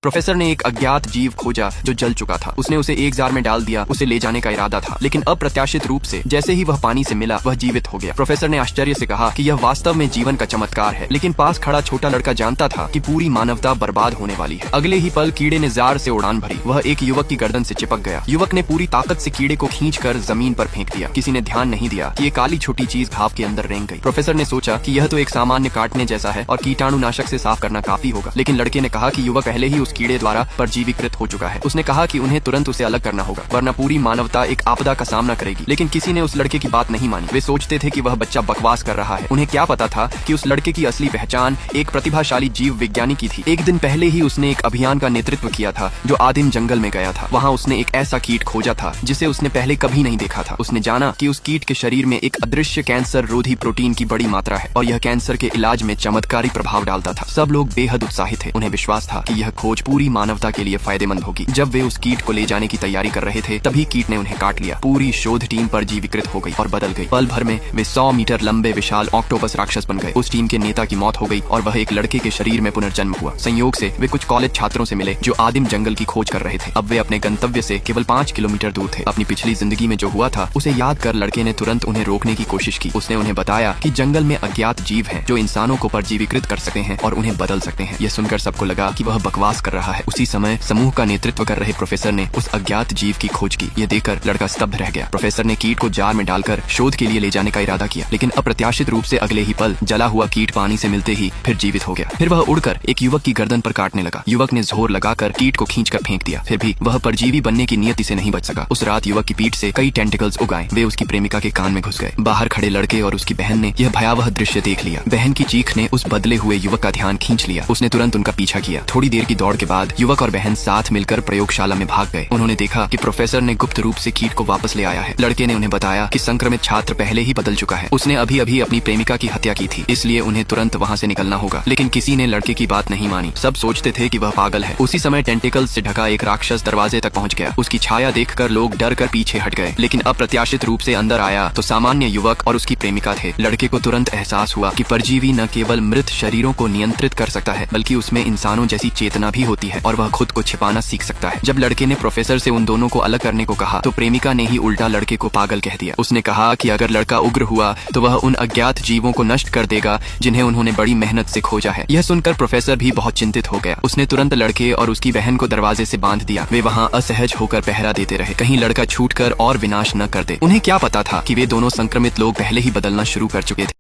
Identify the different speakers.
Speaker 1: Professor ने एक अज्ञात जीव खोजा जो जल चुका था। उसने उसे एक जार में डाल दिया। उसे ले जाने का इरादा था, लेकिन अप्रत्याशित रूप से जैसे ही वह पानी से मिला वह जीवित हो गया। प्रोफेसर ने आश्चर्य से कहा कि यह वास्तव में जीवन का चमत्कार है, लेकिन पास खड़ा छोटा लड़का जानता था कि पूरी मानवता बर्बाद होने वाली है। अगले ही पल कीड़े ने जार से उड़ान भरी। वह एक युवक की गर्दन से चिपक गया। युवक ने पूरी ताकत से कीड़े को खींचकर जमीन पर फेंक दिया। किसी ने ध्यान नहीं दिया कि ये काली छोटी चीज भाप के अंदर रेंग गई। प्रोफेसर ने सोचा कि यह तो एक सामान्य काटने जैसा है और कीटाणुनाशक से साफ करना काफी होगा, लेकिन लड़के ने कहा कि युवक पहले ही उस कीड़े द्वारा जीवीकृत हो चुका है। उसने कहा कि उन्हें तुरंत उसे अलग करना होगा, वरना पूरी मानवता एक आपदा का सामना करेगी। लेकिन किसी ने उस लड़के की बात नहीं मानी। वे सोचते थे कि वह बच्चा बकवास कर रहा है। उन्हें क्या पता था कि उस लड़के की असली पहचान एक प्रतिभाशाली जीव विज्ञानी की थी। एक दिन पहले ही उसने एक अभियान का नेतृत्व किया था जो आदिम जंगल में गया था। वहाँ उसने एक ऐसा कीट खोजा था जिसे उसने पहले कभी नहीं देखा था। उसने जाना कि उस कीट के शरीर में एक अदृश्य कैंसर रोधी प्रोटीन की बड़ी मात्रा है और यह कैंसर के इलाज में चमत्कारी प्रभाव डालता था। सब लोग बेहद उत्साहित थे। उन्हें विश्वास था कि यह खोज पूरी मानवता के लिए फायदेमंद होगी। जब वे उस कीट को ले जाने की तैयारी कर रहे थे, तभी कीट ने उन्हें काट लिया। पूरी शोध टीम परजीवीकृत हो गई और बदल गई। पल भर में वे 100 मीटर लंबे विशाल ऑक्टोपस राक्षस बन गए। उस टीम के नेता की मौत हो गई और वह एक लड़के के शरीर में पुनर्जन्म हुआ। संयोग से वे कुछ कॉलेज छात्रों से मिले जो आदिम जंगल की खोज कर रहे थे। अब वे अपने गंतव्य से केवल 5 किलोमीटर दूर थे। अपनी पिछली जिंदगी में जो हुआ था उसे याद कर लड़के ने तुरंत उन्हें रोकने की कोशिश की। उसने उन्हें बताया कि जंगल में अज्ञात जीव हैं जो इंसानों को परजीवीकृत कर सकते हैं और उन्हें बदल सकते हैं। यह सुनकर सबको लगा कि वह बकवास कर रहा है। उसी समय समूह का नेतृत्व कर रहे प्रोफेसर ने उस अज्ञात जीव की खोज की। यह देखकर लड़का स्तब्ध रह गया। प्रोफेसर ने कीट को जार में डालकर शोध के लिए ले जाने का इरादा किया, लेकिन अप्रत्याशित रूप से अगले ही पल जला हुआ कीट पानी से मिलते ही फिर जीवित हो गया। फिर वह उड़कर एक युवक की गर्दन पर काटने लगा। युवक ने जोर लगाकर कीट को खींचकर फेंक दिया। फिर भी वह परजीवी बनने की नियति से नहीं बच सका। उस रात युवक की पीठ से कई टेंटिकल्स उग आए। वे उसकी प्रेमिका के कान में घुस गए। बाहर खड़े लड़के और उसकी बहन ने यह भयावह दृश्य देख लिया। बहन की चीख ने उस बदले हुए युवक का ध्यान खींच लिया। उसने तुरंत उनका पीछा किया। थोड़ी देर की दौड़ के बाद युवक और बहन साथ मिलकर प्रयोगशाला में भाग गए। उन्होंने देखा कि प्रोफेसर ने गुप्त रूप से कीट को वापस ले आया है। लड़के ने उन्हें बताया कि संक्रमित छात्र पहले ही बदल चुका है। उसने अभी अभी अपनी प्रेमिका की हत्या की थी, इसलिए उन्हें तुरंत वहाँ से निकलना होगा। लेकिन किसी ने लड़के की बात नहीं मानी। सब सोचते थे कि वह पागल है। उसी समय टेंटिकल्स से ढका एक राक्षस दरवाजे तक पहुँच गया। उसकी छाया देखकर लोग डर कर पीछे हट गए, लेकिन अप्रत्याशित रूप से अंदर आया तो सामान्य युवक और उसकी प्रेमिका थे। लड़के को तुरंत एहसास हुआ कि परजीवी न केवल मृत शरीरों को नियंत्रित कर सकता है, बल्कि उसमें इंसानों जैसी चेतना भी होती है और वह खुद को छिपाना सीख सकता है। जब लड़के ने प्रोफेसर से उन दोनों को अलग करने को कहा तो प्रेमिका ने ही उल्टा लड़के को पागल कह दिया। उसने कहा कि अगर लड़का उग्र हुआ तो वह उन अज्ञात जीवों को नष्ट कर देगा जिन्हें उन्होंने बड़ी मेहनत से खोजा है। यह सुनकर प्रोफेसर भी बहुत चिंतित हो गया। उसने तुरंत लड़के और उसकी बहन को दरवाजे से बांध दिया। वे वहाँ असहज होकर पहरा देते रहे, कहीं लड़का छूटकर और विनाश न कर दे। उन्हें क्या पता था कि वे दोनों संक्रमित लोग पहले ही बदलना शुरू कर चुके थे।